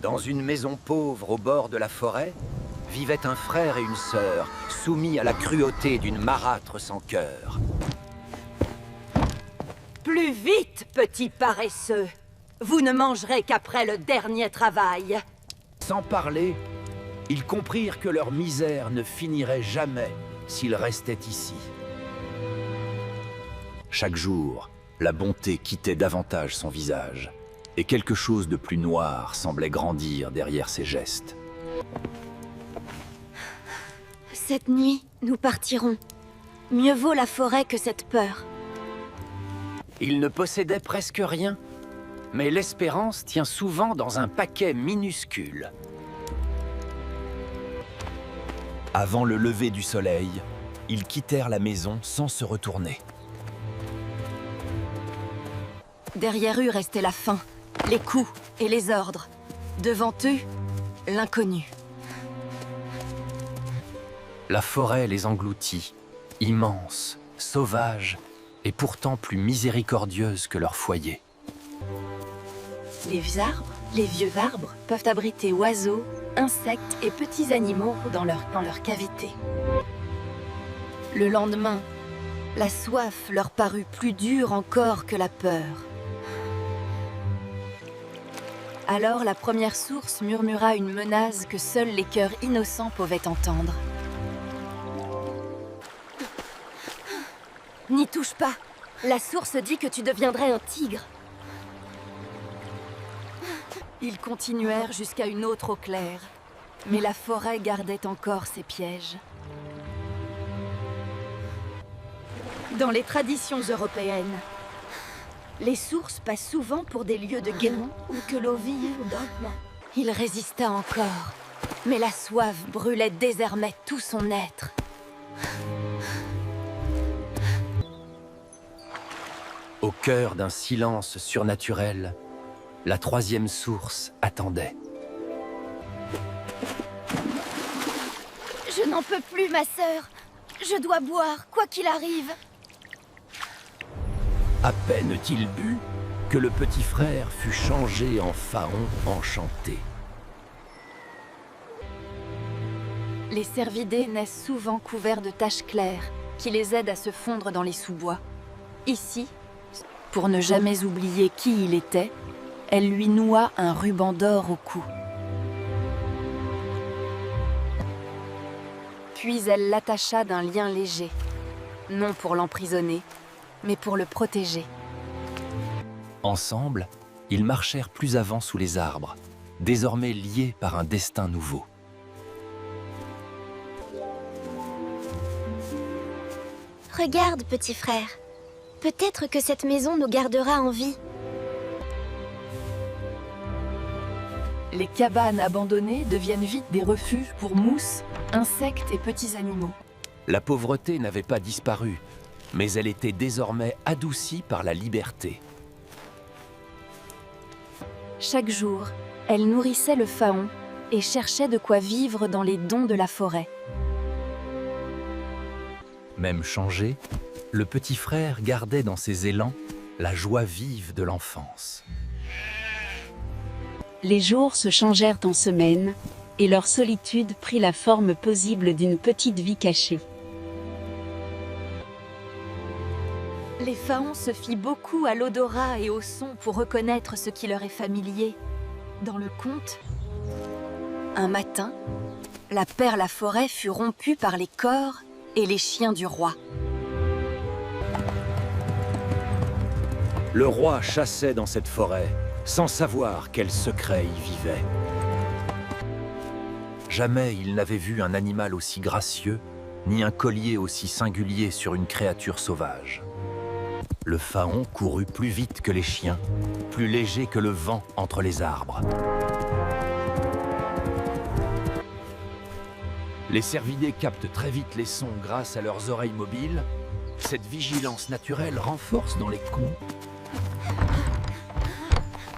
Dans une maison pauvre au bord de la forêt, vivaient un frère et une sœur, soumis à la cruauté d'une marâtre sans cœur. Plus vite, petit paresseux! Vous ne mangerez qu'après le dernier travail. Sans parler, ils comprirent que leur misère ne finirait jamais s'ils restaient ici. Chaque jour, la bonté quittait davantage son visage, et quelque chose de plus noir semblait grandir derrière ses gestes. Cette nuit, nous partirons. Mieux vaut la forêt que cette peur. Ils ne possédaient presque rien, mais l'espérance tient souvent dans un paquet minuscule. Avant le lever du soleil, ils quittèrent la maison sans se retourner. Derrière eux restait la faim, les coups et les ordres. Devant eux, l'inconnu. La forêt les engloutit, immense, sauvage, et pourtant plus miséricordieuse que leur foyer. Les vieux arbres peuvent abriter oiseaux, insectes et petits animaux dans leur cavité. Le lendemain, la soif leur parut plus dure encore que la peur. Alors la première source murmura une menace que seuls les cœurs innocents pouvaient entendre. N'y touche pas. La source dit que tu deviendrais un tigre. Ils continuèrent jusqu'à une autre eau claire, mais la forêt gardait encore ses pièges. Dans les traditions européennes, les sources passent souvent pour des lieux de guérison où que l'eau vive d'homme. Il résista encore, mais la soif brûlait désormais tout son être. Au cœur d'un silence surnaturel, la troisième source attendait. Je n'en peux plus, ma sœur. Je dois boire, quoi qu'il arrive. À peine eut-il bu que le petit frère fut changé en faon enchanté. Les cervidés naissent souvent couverts de taches claires qui les aident à se fondre dans les sous-bois. Ici, pour ne jamais oublier qui il était, elle lui noua un ruban d'or au cou. Puis elle l'attacha d'un lien léger, non pour l'emprisonner, mais pour le protéger. Ensemble, ils marchèrent plus avant sous les arbres, désormais liés par un destin nouveau. Regarde, petit frère. Peut-être que cette maison nous gardera en vie. Les cabanes abandonnées deviennent vite des refuges pour mousses, insectes et petits animaux. La pauvreté n'avait pas disparu, mais elle était désormais adoucie par la liberté. Chaque jour, elle nourrissait le faon et cherchait de quoi vivre dans les dons de la forêt. Même changé, le petit frère gardait dans ses élans la joie vive de l'enfance. Les jours se changèrent en semaines, et leur solitude prit la forme paisible d'une petite vie cachée. Les faons se fient beaucoup à l'odorat et au son pour reconnaître ce qui leur est familier. Dans le conte, un matin, la perle à forêt fut rompue par les cors et les chiens du roi. Le roi chassait dans cette forêt, sans savoir quel secret y vivait. Jamais il n'avait vu un animal aussi gracieux, ni un collier aussi singulier sur une créature sauvage. Le faon courut plus vite que les chiens, plus léger que le vent entre les arbres. Les cervidés captent très vite les sons grâce à leurs oreilles mobiles. Cette vigilance naturelle renforce dans les contes.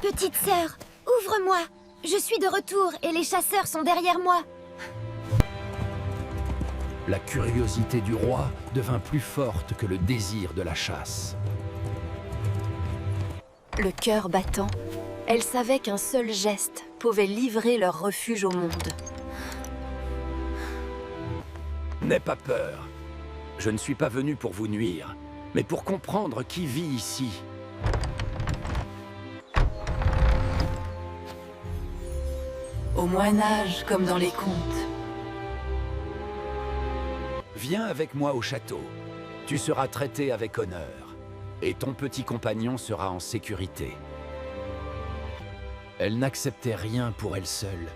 Petite sœur, ouvre-moi. Je suis de retour et les chasseurs sont derrière moi. La curiosité du roi devint plus forte que le désir de la chasse. Le cœur battant, elle savait qu'un seul geste pouvaient livrer leur refuge au monde. N'aie pas peur. Je ne suis pas venu pour vous nuire, mais pour comprendre qui vit ici. Au Moyen-Âge, comme dans les contes. Viens avec moi au château. Tu seras traité avec honneur, et ton petit compagnon sera en sécurité. Elle n'acceptait rien pour elle seule.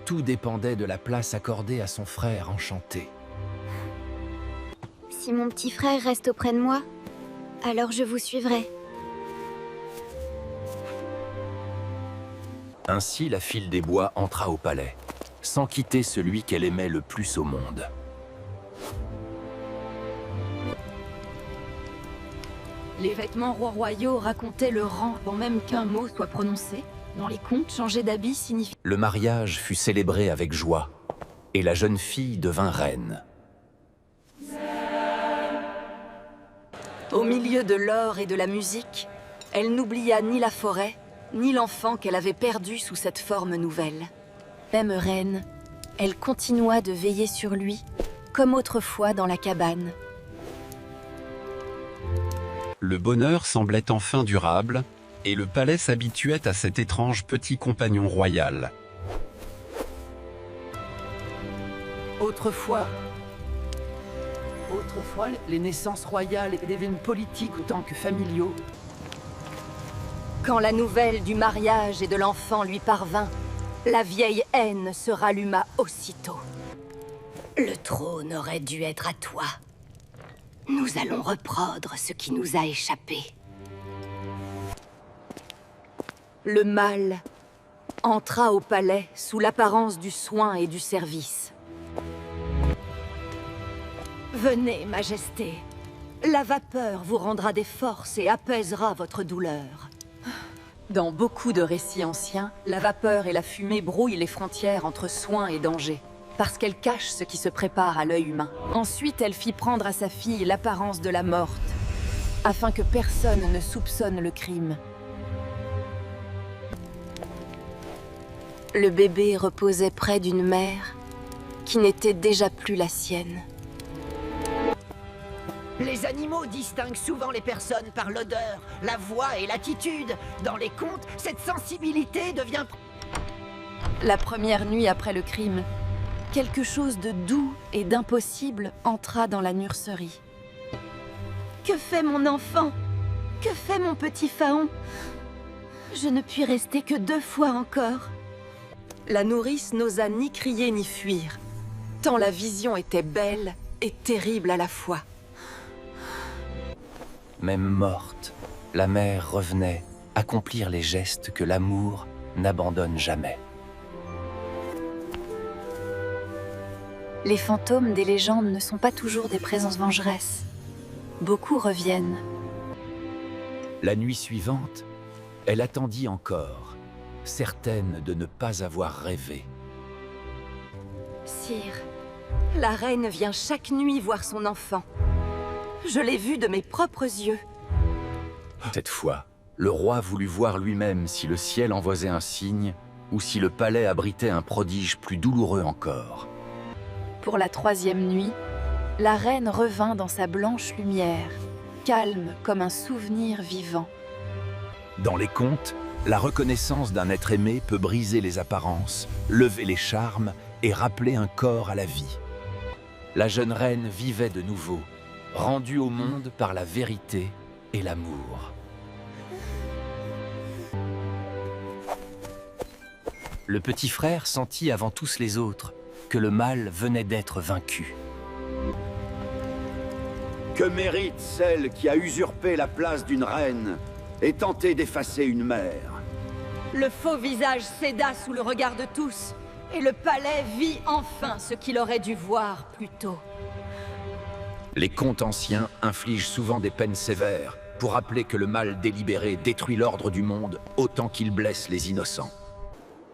Tout dépendait de la place accordée à son frère enchanté. Si mon petit frère reste auprès de moi, alors je vous suivrai. Ainsi, la file des bois entra au palais, sans quitter celui qu'elle aimait le plus au monde. Les vêtements royaux racontaient le rang avant même qu'un mot soit prononcé. Dans les contes, changer d'habit signifie... Le mariage fut célébré avec joie, et la jeune fille devint reine. Au milieu de l'or et de la musique, elle n'oublia ni la forêt, ni l'enfant qu'elle avait perdu sous cette forme nouvelle. Même reine, elle continua de veiller sur lui, comme autrefois dans la cabane. Le bonheur semblait enfin durable, et le palais s'habituait à cet étrange petit compagnon royal. Autrefois, les naissances royales étaient des politiques autant que familiaux. Quand la nouvelle du mariage et de l'enfant lui parvint, la vieille haine se ralluma aussitôt. Le trône aurait dû être à toi. Nous allons reprendre ce qui nous a échappé. Le mal entra au palais sous l'apparence du soin et du service. Venez, Majesté. La vapeur vous rendra des forces et apaisera votre douleur. Dans beaucoup de récits anciens, la vapeur et la fumée brouillent les frontières entre soin et danger, parce qu'elle cache ce qui se prépare à l'œil humain. Ensuite, elle fit prendre à sa fille l'apparence de la morte, afin que personne ne soupçonne le crime. Le bébé reposait près d'une mère qui n'était déjà plus la sienne. Les animaux distinguent souvent les personnes par l'odeur, la voix et l'attitude. Dans les contes, cette sensibilité devient... La première nuit après le crime, quelque chose de doux et d'impossible entra dans la nurserie. Que fait mon enfant? Que fait mon petit Faon? Je ne puis rester que 2 fois encore. La nourrice n'osa ni crier ni fuir, tant la vision était belle et terrible à la fois. Même morte, la mère revenait accomplir les gestes que l'amour n'abandonne jamais. Les fantômes des légendes ne sont pas toujours des présences vengeresses. Beaucoup reviennent. La nuit suivante, elle attendit encore, certaine de ne pas avoir rêvé. Sire, la reine vient chaque nuit voir son enfant. Je l'ai vu de mes propres yeux. Cette fois, le roi voulut voir lui-même si le ciel envoyait un signe ou si le palais abritait un prodige plus douloureux encore. Pour la 3e nuit, la reine revint dans sa blanche lumière, calme comme un souvenir vivant. Dans les contes, la reconnaissance d'un être aimé peut briser les apparences, lever les charmes et rappeler un corps à la vie. La jeune reine vivait de nouveau, rendue au monde par la vérité et l'amour. Le petit frère sentit avant tous les autres que le mal venait d'être vaincu. Que mérite celle qui a usurpé la place d'une reine et tenté d'effacer une mère? Le faux visage céda sous le regard de tous, et le palais vit enfin ce qu'il aurait dû voir plus tôt. Les contes anciens infligent souvent des peines sévères pour rappeler que le mal délibéré détruit l'ordre du monde autant qu'il blesse les innocents.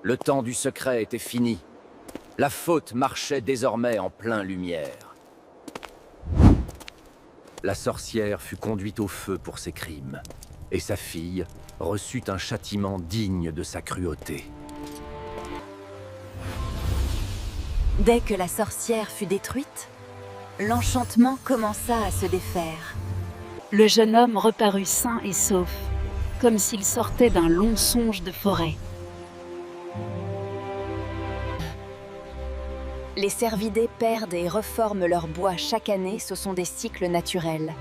Le temps du secret était fini. La faute marchait désormais en pleine lumière. La sorcière fut conduite au feu pour ses crimes, et sa fille reçut un châtiment digne de sa cruauté. Dès que la sorcière fut détruite, l'enchantement commença à se défaire. Le jeune homme reparut sain et sauf, comme s'il sortait d'un long songe de forêt. Les cervidés perdent et reforment leur bois chaque année, ce sont des cycles naturels.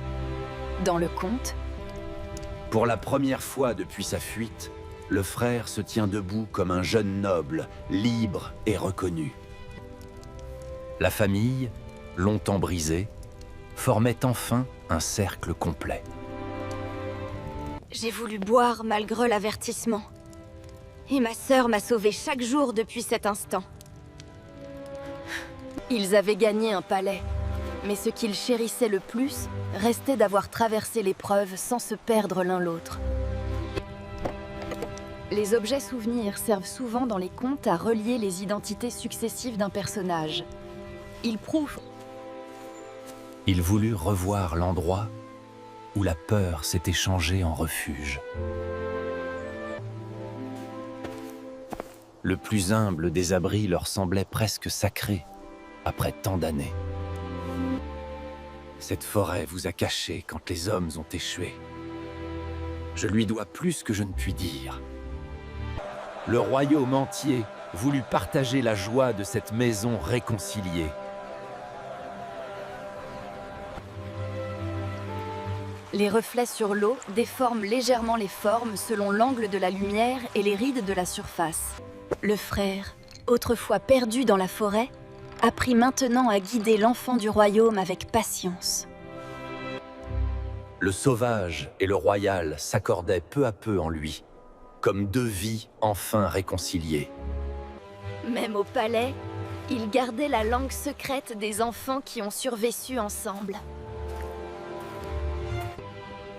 Dans le conte, Pour la première fois depuis sa fuite, le frère se tient debout comme un jeune noble, libre et reconnu. La famille, longtemps brisée, formait enfin un cercle complet. J'ai voulu boire malgré l'avertissement. Et ma sœur m'a sauvée chaque jour depuis cet instant. ils avaient gagné un palais, mais ce qu'ils chérissaient le plus restait d'avoir traversé l'épreuve sans se perdre l'un l'autre. Les objets souvenirs servent souvent dans les contes à relier les identités successives d'un personnage. Ils prouvent Il voulut revoir l'endroit où la peur s'était changée en refuge. Le plus humble des abris leur semblait presque sacré après tant d'années. Cette forêt vous a caché quand les hommes ont échoué. Je lui dois plus que je ne puis dire. Le royaume entier voulut partager la joie de cette maison réconciliée. les reflets sur l'eau déforment légèrement les formes selon l'angle de la lumière et les rides de la surface. Le frère, autrefois perdu dans la forêt, apprit maintenant à guider l'enfant du royaume avec patience. Le sauvage et le royal s'accordaient peu à peu en lui, comme deux vies enfin réconciliées. Même au palais, il gardait la langue secrète des enfants qui ont survécu ensemble.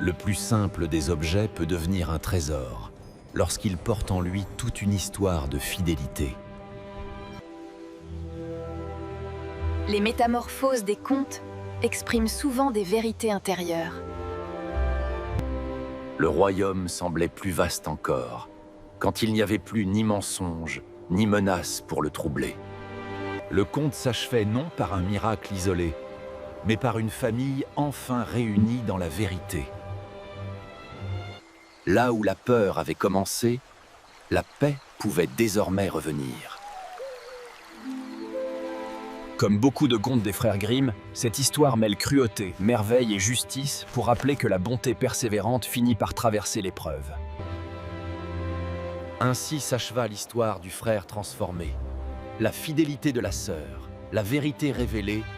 Le plus simple des objets peut devenir un trésor, lorsqu'il porte en lui toute une histoire de fidélité. Les métamorphoses des contes expriment souvent des vérités intérieures. Le royaume semblait plus vaste encore, quand il n'y avait plus ni mensonge, ni menace pour le troubler. Le conte s'achevait non par un miracle isolé, mais par une famille enfin réunie dans la vérité. Là où la peur avait commencé, la paix pouvait désormais revenir. Comme beaucoup de contes des frères Grimm, cette histoire mêle cruauté, merveille et justice pour rappeler que la bonté persévérante finit par traverser l'épreuve. Ainsi s'acheva l'histoire du frère transformé, la fidélité de la sœur, la vérité révélée